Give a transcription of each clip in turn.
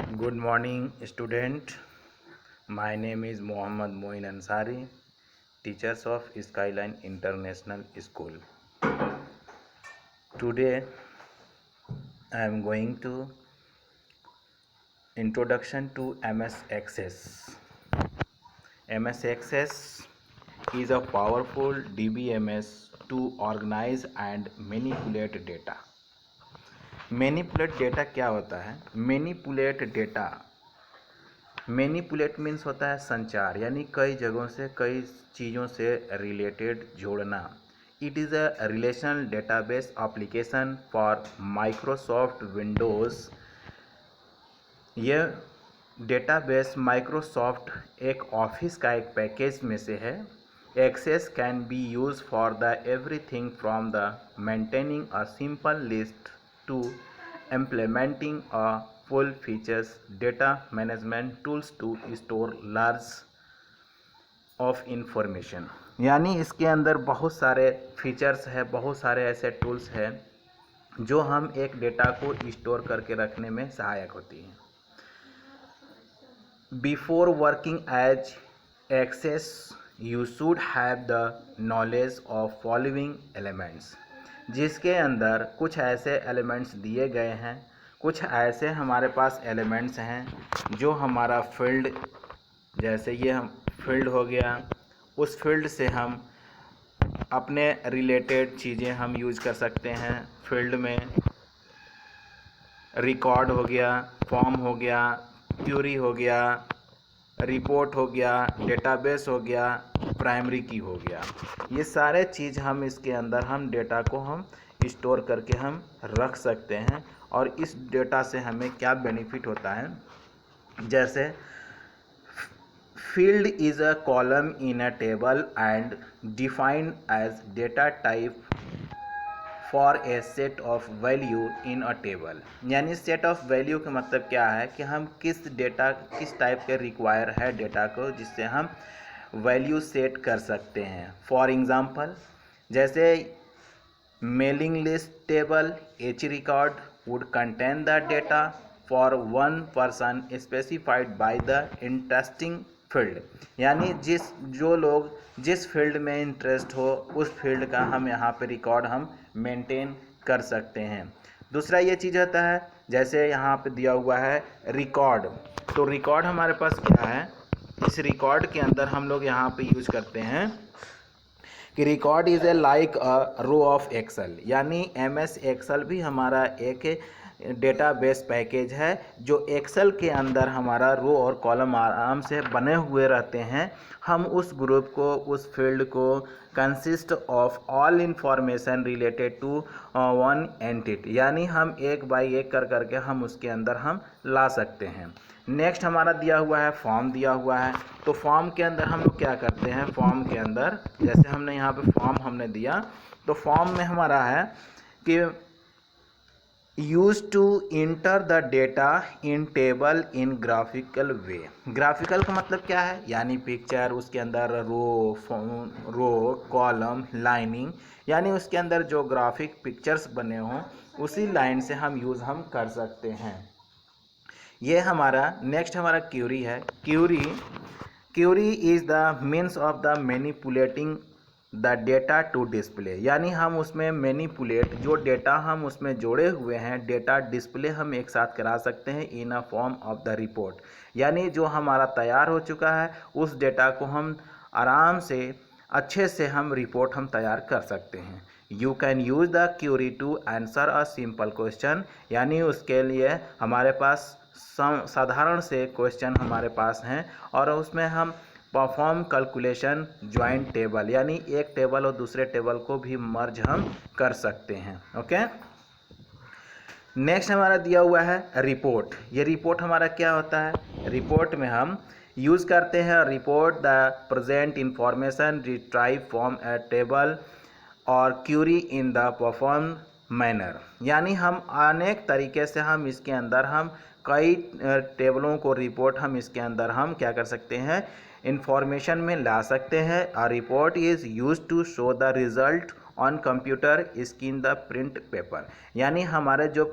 Good morning, student. My name is Mohammad Moin Ansari, teachers of Skyline International School. Today, I am going to introduction to MS Access. MS Access is a powerful DBMS to organize and manipulate data. Manipulate data क्या होता है? Manipulate means होता है संचार, यानी कई जगहों से कई चीज़ों से रिलेटेड जोड़ना। It is a relational database application for Microsoft Windows. यह डेटाबेस माइक्रोसॉफ्ट एक ऑफिस का एक पैकेज में से है। Access can be use for the everything from the maintaining a simple list to implementing a full features data management tools to store large of information। यानी इसके अंदर बहुत सारे फीचर्स है, बहुत सारे ऐसे टूल्स हैं जो हम एक डेटा को स्टोर करके रखने में सहायक होती हैं। Before working as access you should have the knowledge of following elements, जिसके अंदर कुछ ऐसे एलिमेंट्स दिए गए हैं, कुछ ऐसे हमारे पास एलिमेंट्स हैं जो हमारा फील्ड, जैसे ये हम फील्ड हो गया, उस फील्ड से हम अपने रिलेटेड चीज़ें हम यूज कर सकते हैं। फील्ड में रिकॉर्ड हो गया, फॉर्म हो गया, क्यूरी हो गया, रिपोर्ट हो गया, डेटाबेस हो गया, प्राइमरी की हो गया। ये सारे चीज़ हम इसके अंदर हम डेटा को हम स्टोर करके हम रख सकते हैं। और इस डेटा से हमें क्या बेनिफिट होता है, जैसे field is a column in a table and defined as data type for a set of value in a table. यानी सेट ऑफ वैल्यू का मतलब क्या है कि हम किस टाइप के रिक्वायर है डेटा को, जिससे हम वैल्यू सेट कर सकते हैं। फॉर एग्जांपल, जैसे mailing list table H record would contain the data for one person specified by the interesting field. यानी जो लोग जिस फील्ड में इंटरेस्ट हो उस फील्ड का हम यहाँ पे रिकॉर्ड हम मेंटेन कर सकते हैं। दूसरा ये चीज़ होता है, जैसे यहाँ पे दिया हुआ है रिकॉर्ड, तो रिकॉर्ड हमारे पास क्या है, इस रिकॉर्ड के अंदर हम लोग यहाँ पे यूज करते हैं कि record is a like a row of Excel. यानी MS एक्सेल भी हमारा एक डेटाबेस पैकेज है जो एक्सेल के अंदर हमारा रो और कॉलम आराम से बने हुए रहते हैं। हम उस ग्रुप को, उस फील्ड को consist of all information related to one entity, यानी हम एक बाई एक कर करके हम उसके अंदर हम ला सकते हैं। नेक्स्ट हमारा दिया हुआ है फॉर्म दिया हुआ है, तो फॉर्म के अंदर हम लोग क्या करते हैं, फॉर्म के अंदर जैसे हमने यहाँ पे फॉर्म हमने दिया, तो फॉर्म में हमारा है कि use to enter the data in table in graphical way. Graphical का मतलब क्या है, यानी पिक्चर, उसके अंदर रो कॉलम लाइनिंग, यानी उसके अंदर जो ग्राफिक पिक्चर्स बने हों उसी लाइन से हम यूज़ हम कर सकते हैं। ये हमारा नेक्स्ट हमारा क्यूरी है। Query is the means of the manipulating the data to display. यानी हम उसमें मैनिपुलेट, जो डेटा हम उसमें जोड़े हुए हैं, डेटा डिस्प्ले हम एक साथ करा सकते हैं in a form of the report. यानी जो हमारा तैयार हो चुका है उस डेटा को हम आराम से अच्छे से हम रिपोर्ट हम तैयार कर सकते हैं। You can use the query to answer a simple question. यानी उसके लिए हमारे पास साधारण से क्वेश्चन हमारे पास हैं और उसमें हम परफॉर्म कैलकुलेशन ज्वाइंट टेबल, यानी एक टेबल और दूसरे टेबल को भी मर्ज हम कर सकते हैं। ओके, नेक्स्ट हमारा दिया हुआ है रिपोर्ट। ये रिपोर्ट हमारा क्या होता है, रिपोर्ट में हम यूज़ करते हैं report the present information retrieve from a table और query in the perform manner. यानी हम अनेक तरीके से हम इसके अंदर हम कई टेबलों को रिपोर्ट हम इसके अंदर हम क्या कर सकते हैं, इंफॉर्मेशन में ला सकते हैं। A report is use to show the result on computer screen the print paper. यानी हमारे जो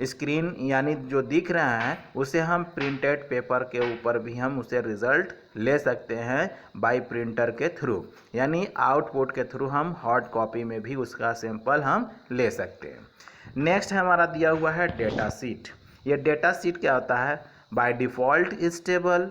स्क्रीन यानी जो दिख रहा है उसे हम प्रिंटेड पेपर के ऊपर भी हम उसे रिज़ल्ट ले सकते हैं बाय प्रिंटर के थ्रू, यानी आउटपुट के थ्रू हम हार्ड कॉपी में भी उसका सैंपल हम ले सकते हैं। नेक्स्ट हमारा दिया हुआ है डेटा शीट। ये डेटा शीट क्या होता है? बाय डिफ़ॉल्ट इस table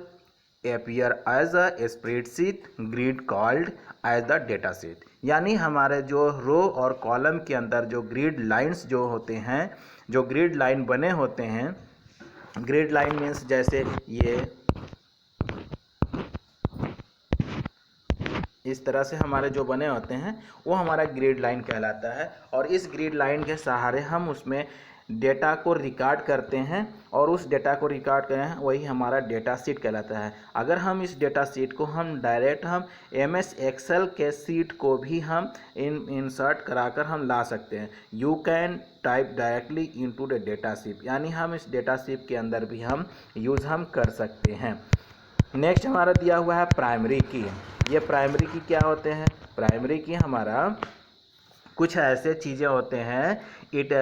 appear as a spreadsheet grid called as the data sheet, यानी हमारे जो रो और कॉलम के अंदर जो ग्रिड लाइंस जो होते हैं, जो ग्रिड लाइन बने होते हैं, ग्रिड लाइन मीन्स जैसे ये इस तरह से हमारे जो बने होते हैं वो हमारा ग्रिड लाइन कहलाता है। और इस ग्रिड लाइन के सहारे हम उसमें डेटा को रिकॉर्ड करते हैं और उस डेटा को रिकॉर्ड करें वही हमारा डेटा शीट कहलाता है। अगर हम इस डेटा शीट को हम डायरेक्ट हम MS एक्सेल के शीट को भी हम इंसर्ट कराकर हम ला सकते हैं। You can type directly into the data sheet, यानी हम इस डेटा शीट के अंदर भी हम यूज़ हम कर सकते हैं। नेक्स्ट हमारा दिया हुआ है प्राइमरी की। ये प्राइमरी की क्या होते हैं? प्राइमरी की हमारा कुछ ऐसे चीज़ें होते हैं, it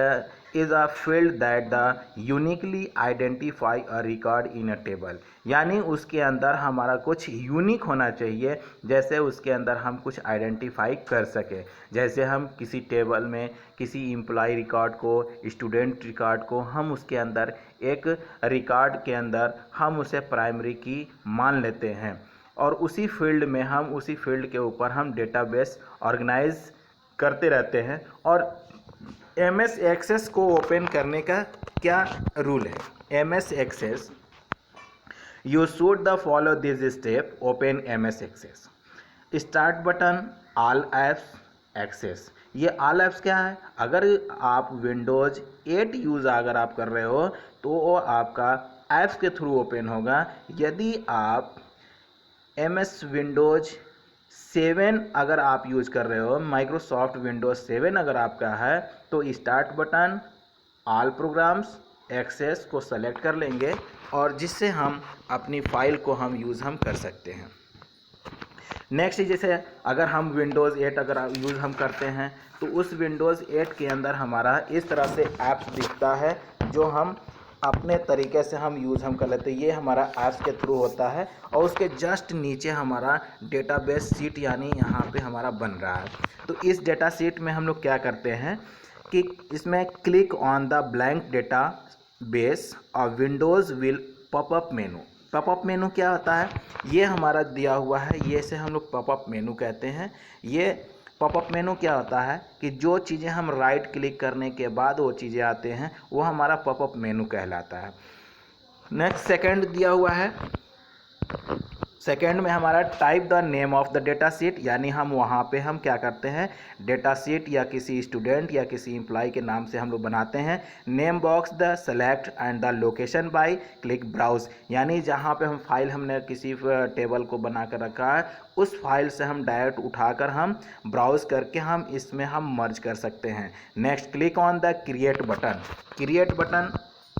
is a field that the uniquely identify a record in a table, यानी उसके अंदर हमारा कुछ यूनिक होना चाहिए, जैसे उसके अंदर हम कुछ आइडेंटिफाई कर सकें। जैसे हम किसी टेबल में किसी एम्प्लॉय रिकॉर्ड को, स्टूडेंट रिकॉर्ड को हम उसके अंदर एक रिकॉर्ड के अंदर हम उसे प्राइमरी की मान लेते हैं और उसी फील्ड में हम उसी फील्ड के ऊपर हम डेटाबेस ऑर्गेनाइज करते रहते हैं। और MS एक्सेस को ओपन करने का क्या रूल है? MS access, you should the follow this step, open MS access, start button, all apps access. ये ऑल ऐप्स क्या है? अगर आप विंडोज़ 8 यूज़ अगर आप कर रहे हो तो वो आपका ऐप्स के थ्रू ओपन होगा। यदि आप MS विंडोज़ 7 अगर आप यूज़ कर रहे हो, माइक्रोसॉफ्ट विंडोज़ 7 अगर आपका है, तो start button, all programs, access को सेलेक्ट कर लेंगे और जिससे हम अपनी फाइल को हम यूज़ हम कर सकते हैं। नेक्स्ट जैसे अगर हम विंडोज़ 8 अगर यूज़ हम करते हैं तो उस विंडोज़ 8 के अंदर हमारा इस तरह से ऐप्स दिखता है जो हम अपने तरीके से हम यूज़ हम कर लेते हैं। ये हमारा ऐप्स के थ्रू होता है और उसके जस्ट नीचे हमारा डेटाबेस शीट यानी यहाँ पे हमारा बन रहा है। तो इस डेटा शीट में हम लोग क्या करते हैं कि इसमें click on the blank database और windows will popup menu. Popup menu क्या होता है? ये हमारा दिया हुआ है, ये से हम लोग पॉपअप मेनू कहते हैं। ये पॉपअप मेनू क्या होता है कि जो चीज़ें हम राइट क्लिक करने के बाद वो चीज़ें आते हैं वो हमारा पॉपअप मेनू कहलाता है। नेक्स्ट सेकंड दिया हुआ है, सेकंड में हमारा type the name of the data sheet, यानी हम वहाँ पे हम क्या करते हैं डेटा शीट या किसी स्टूडेंट या किसी एम्प्लॉय के नाम से हम लोग बनाते हैं। Name box the select and the location by click browse, यानी जहाँ पे हम फाइल हमने किसी टेबल को बना कर रखा है उस फाइल से हम डायरेक्ट उठाकर हम ब्राउज करके हम इसमें हम मर्ज कर सकते हैं। Next click on the create button. Create button,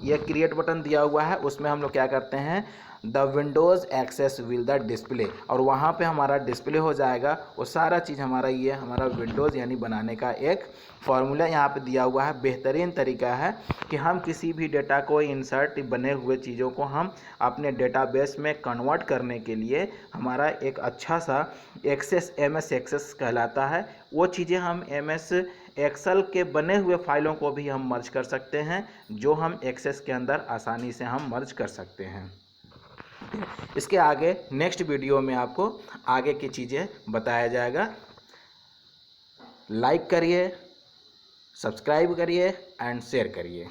ये क्रिएट बटन दिया हुआ है, उसमें हम लोग क्या करते हैं the Windows access will the display, और वहाँ पे हमारा डिस्प्ले हो जाएगा वो सारा चीज़ हमारा। ये हमारा विंडोज़ यानी बनाने का एक फॉर्मूला यहाँ पे दिया हुआ है। बेहतरीन तरीका है कि हम किसी भी डेटा को इंसर्ट बने हुए चीज़ों को हम अपने डेटाबेस में कन्वर्ट करने के लिए हमारा एक अच्छा सा एक्सेस MS एक्सेस कहलाता है। वो चीज़ें हम MS एक्सेल के बने हुए फाइलों को भी हम मर्ज कर सकते हैं जो हम एक्सेस के अंदर आसानी से हम मर्ज कर सकते हैं। इसके आगे नेक्स्ट वीडियो में आपको आगे की चीज़ें बताया जाएगा। लाइक करिए, सब्सक्राइब करिए एंड शेयर करिए।